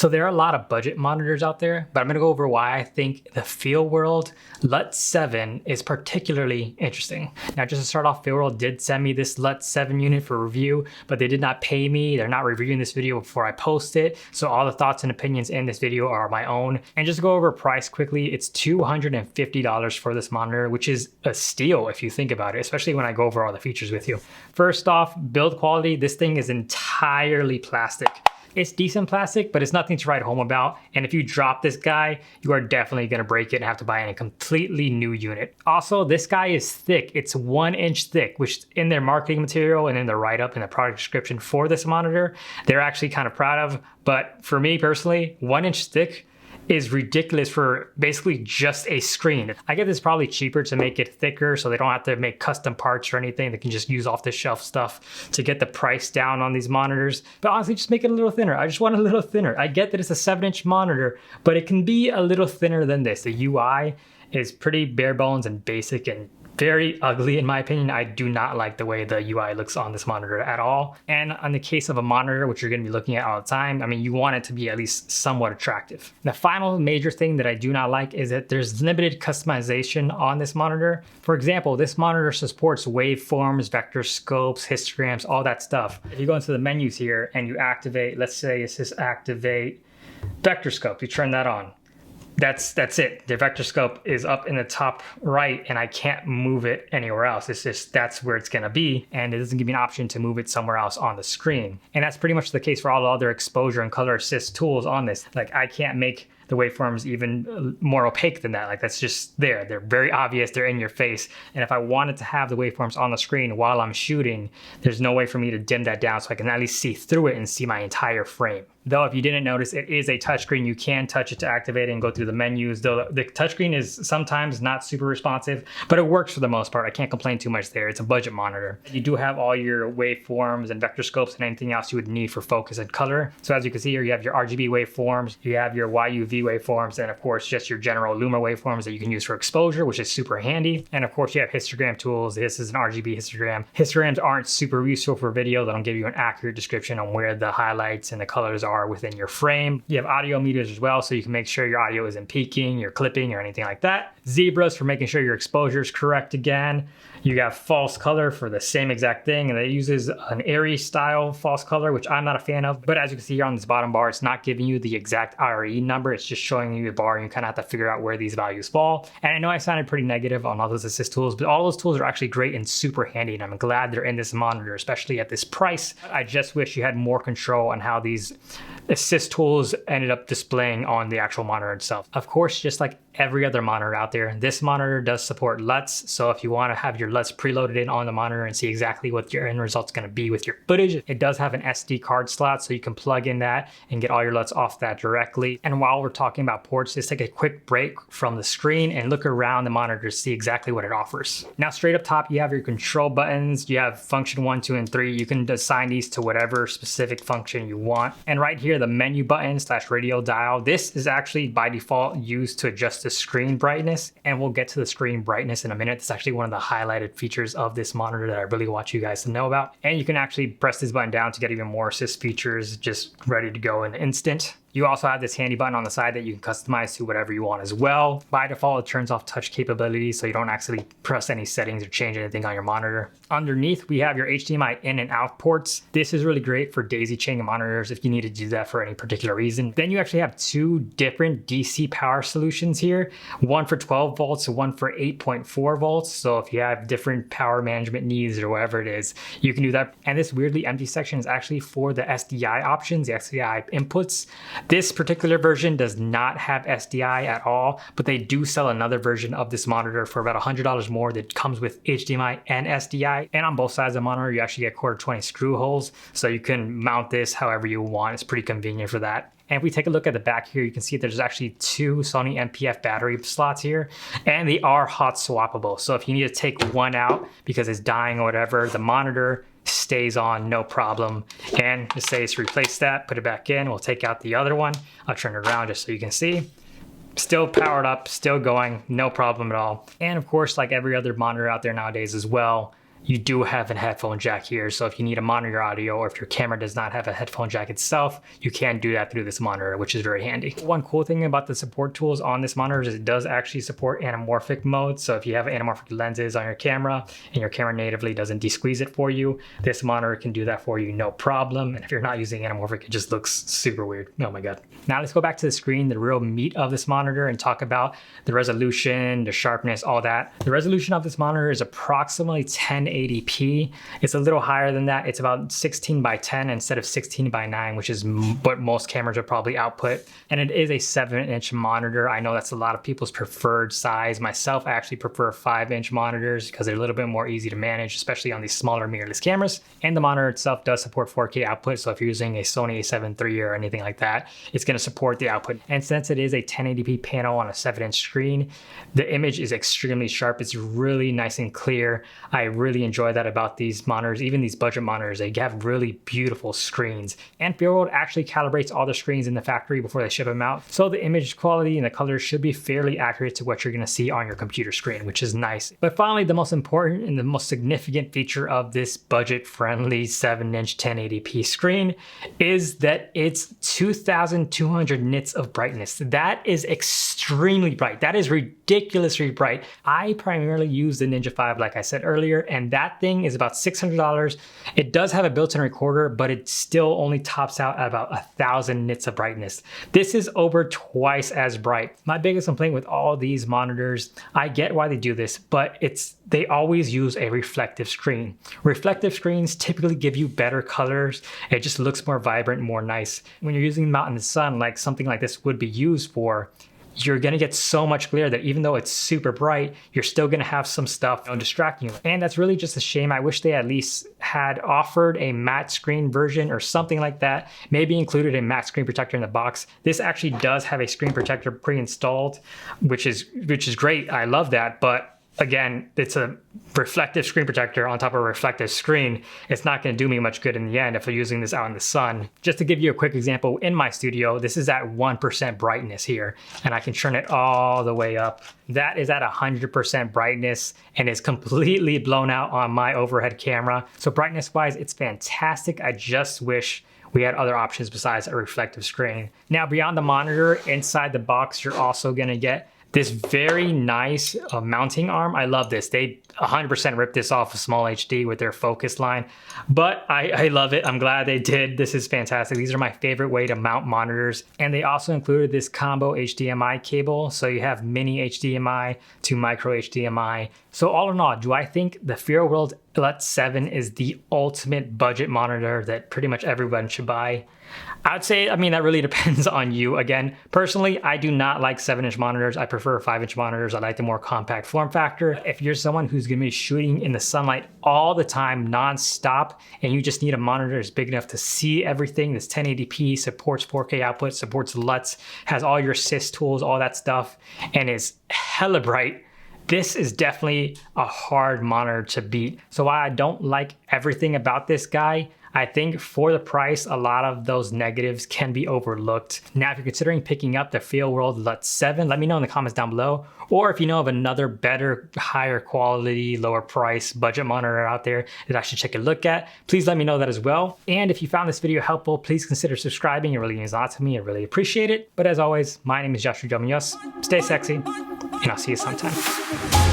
So there are a lot of budget monitors out there, but I'm gonna go over why I think the Feelworld LUT7 is particularly interesting. Now, just to start off, Feelworld did send me this LUT7 unit for review, but they did not pay me. They're not reviewing this video before I post it. So all the thoughts and opinions in this video are my own. And just to go over price quickly, it's $250 for this monitor, which is a steal if you think about it, especially when I go over all the features with you. First off, build quality. This thing is entirely plastic. It's decent plastic, but it's nothing to write home about. And if you drop this guy, you are definitely gonna break it and have to buy a completely new unit. Also, this guy is thick. It's 1 inch thick, which in their marketing material and in the write-up and the product description for this monitor, they're actually kind of proud of. But for me personally, 1 inch thick is ridiculous for basically just a screen. I get this probably cheaper to make it thicker so they don't have to make custom parts or anything. They can just use off the shelf stuff to get the price down on these monitors. But honestly, just make it a little thinner. I just want a little thinner. I get that it's a 7-inch monitor, but it can be a little thinner than this. The UI is pretty bare bones and basic and very ugly in my opinion. I do not like the way the UI looks on this monitor at all. And on the case of a monitor, which you're gonna be looking at all the time, I mean, you want it to be at least somewhat attractive. The final major thing that I do not like is that there's limited customization on this monitor. For example, this monitor supports waveforms, vector scopes, histograms, all that stuff. If you go into the menus here and you activate, let's say it says activate vector scope, you turn that on. That's it. The vector scope is up in the top right and I can't move it anywhere else. It's just, that's where it's gonna be. And it doesn't give me an option to move it somewhere else on the screen. And that's pretty much the case for all the other exposure and color assist tools on this. Like I can't make the waveforms even more opaque than that. Like that's just there. They're very obvious, they're in your face. And if I wanted to have the waveforms on the screen while I'm shooting, there's no way for me to dim that down so I can at least see through it and see my entire frame. Though if you didn't notice, it is a touchscreen. You can touch it to activate it and go through the menus. Though the touchscreen is sometimes not super responsive, but it works for the most part. I can't complain too much there. It's a budget monitor. You do have all your waveforms and vector scopes and anything else you would need for focus and color. So as you can see here, you have your RGB waveforms, you have your YUV waveforms, and of course, just your general Luma waveforms that you can use for exposure, which is super handy. And of course, you have histogram tools. This is an RGB histogram. Histograms aren't super useful for video. They don't give you an accurate description on where the highlights and the colors are within your frame. You have audio meters as well, so you can make sure your audio isn't peaking, you're clipping, or anything like that. Zebras for making sure your exposure is correct again. You have false color for the same exact thing, and it uses an airy style false color, which I'm not a fan of. But as you can see here on this bottom bar, it's not giving you the exact IRE number. It's just showing you the bar, and you kind of have to figure out where these values fall. And I know I sounded pretty negative on all those assist tools, but all those tools are actually great and super handy, and I'm glad they're in this monitor, especially at this price. I just wish you had more control on how these assist tools ended up displaying on the actual monitor itself. Of course, just like every other monitor out there, this monitor does support LUTs. So if you want to have your LUTs preloaded in on the monitor and see exactly what your end result's going to be with your footage, it does have an SD card slot, so you can plug in that and get all your LUTs off that directly. And while we're talking about ports, just take a quick break from the screen and look around the monitor to see exactly what it offers. Now, straight up top, you have your control buttons. You have function 1, 2, and 3. You can assign these to whatever specific function you want. And right here, the menu button / radio dial. This is actually by default used to adjust the screen brightness, and we'll get to the screen brightness in a minute. It's actually one of the highlighted features of this monitor that I really want you guys to know about. And you can actually press this button down to get even more assist features just ready to go in an instant. You also have this handy button on the side that you can customize to whatever you want as well. By default, it turns off touch capabilities, so you don't actually press any settings or change anything on your monitor. Underneath, we have your HDMI in and out ports. This is really great for daisy chaining monitors if you need to do that for any particular reason. Then you actually have 2 different DC power solutions here, one for 12 volts and one for 8.4 volts. So if you have different power management needs or whatever it is, you can do that. And this weirdly empty section is actually for the SDI options, the SDI inputs. This particular version does not have SDI at all, but they do sell another version of this monitor for about $100 more that comes with HDMI and SDI. And on both sides of the monitor, you actually get 1/4-20 screw holes, so you can mount this however you want. It's pretty convenient for that. And if we take a look at the back here, you can see there's actually 2 Sony MPF battery slots here, and they are hot swappable. So if you need to take one out because it's dying or whatever, the monitor stays on, no problem. And just say it's replace that, put it back in. We'll take out the other one. I'll turn it around just so you can see. Still powered up, still going, no problem at all. And of course, like every other monitor out there nowadays as well, you do have a headphone jack here. So if you need to monitor your audio, or if your camera does not have a headphone jack itself, you can do that through this monitor, which is very handy. One cool thing about the support tools on this monitor is it does actually support anamorphic mode. So if you have anamorphic lenses on your camera and your camera natively doesn't de-squeeze it for you, this monitor can do that for you, no problem. And if you're not using anamorphic, it just looks super weird. Oh my God. Now let's go back to the screen, the real meat of this monitor, and talk about the resolution, the sharpness, all that. The resolution of this monitor is approximately 1080p. It's a little higher than that. It's about 16 by 10 instead of 16 by 9, which is what most cameras would probably output. And it is a 7-inch monitor. I know that's a lot of people's preferred size. Myself, I actually prefer 5-inch monitors because they're a little bit more easy to manage, especially on these smaller mirrorless cameras. And the monitor itself does support 4K output. So if you're using a Sony a7 III or anything like that, it's going to support the output. And since it is a 1080p panel on a 7-inch screen, the image is extremely sharp. It's really nice and clear. I really enjoy that about these monitors. Even these budget monitors, they have really beautiful screens. And Feelworld actually calibrates all the screens in the factory before they ship them out. So the image quality and the colors should be fairly accurate to what you're going to see on your computer screen, which is nice. But finally, the most important and the most significant feature of this budget-friendly 7-inch 1080p screen is that it's 2200 nits of brightness. That is extremely bright. That is ridiculously bright. I primarily use the Ninja 5, like I said earlier, and that thing is about $600. It does have a built-in recorder, but it still only tops out at about 1000 nits of brightness. This is over twice as bright. My biggest complaint with all these monitors, I get why they do this, but they always use a reflective screen. Reflective screens typically give you better colors. It just looks more vibrant, more nice. When you're using them out in the sun, like something like this would be used for, you're gonna get so much glare that even though it's super bright, you're still gonna have some stuff distracting you. And that's really just a shame. I wish they at least had offered a matte screen version or something like that. Maybe included a matte screen protector in the box. This actually does have a screen protector pre-installed, which is great. I love that, but again, it's a reflective screen protector on top of a reflective screen. It's not going to do me much good in the end if I'm using this out in the sun. Just to give you a quick example, in my studio, this is at 1% brightness here, and I can turn it all the way up. That is at 100% brightness and is completely blown out on my overhead camera. So brightness-wise, it's fantastic. I just wish we had other options besides a reflective screen. Now, beyond the monitor, inside the box, you're also going to get this very nice mounting arm. I love this. They 100% ripped this off of Small HD with their focus line, but I love it. I'm glad they did. This is fantastic. These are my favorite way to mount monitors. And they also included this combo HDMI cable. So you have mini HDMI to micro HDMI. So all in all, do I think the Feelworld LUT7 is the ultimate budget monitor that pretty much everyone should buy? I'd say, I mean, that really depends on you. Again, personally, I do not like 7-inch monitors. I prefer 5-inch monitors. I like the more compact form factor. If you're someone who's gonna be shooting in the sunlight all the time, nonstop, and you just need a monitor that's big enough to see everything, this 1080p, supports 4K output, supports LUTs, has all your sys tools, all that stuff, and is hella bright, this is definitely a hard monitor to beat. So while I don't like everything about this guy, I think for the price, a lot of those negatives can be overlooked. Now, if you're considering picking up the Feelworld LUT7, let me know in the comments down below. Or if you know of another better, higher quality, lower price budget monitor out there that I should take a look at, please let me know that as well. And if you found this video helpful, please consider subscribing. It really means a lot to me. I really appreciate it. But as always, my name is Joshua Munoz. Stay sexy, and I'll see you sometime.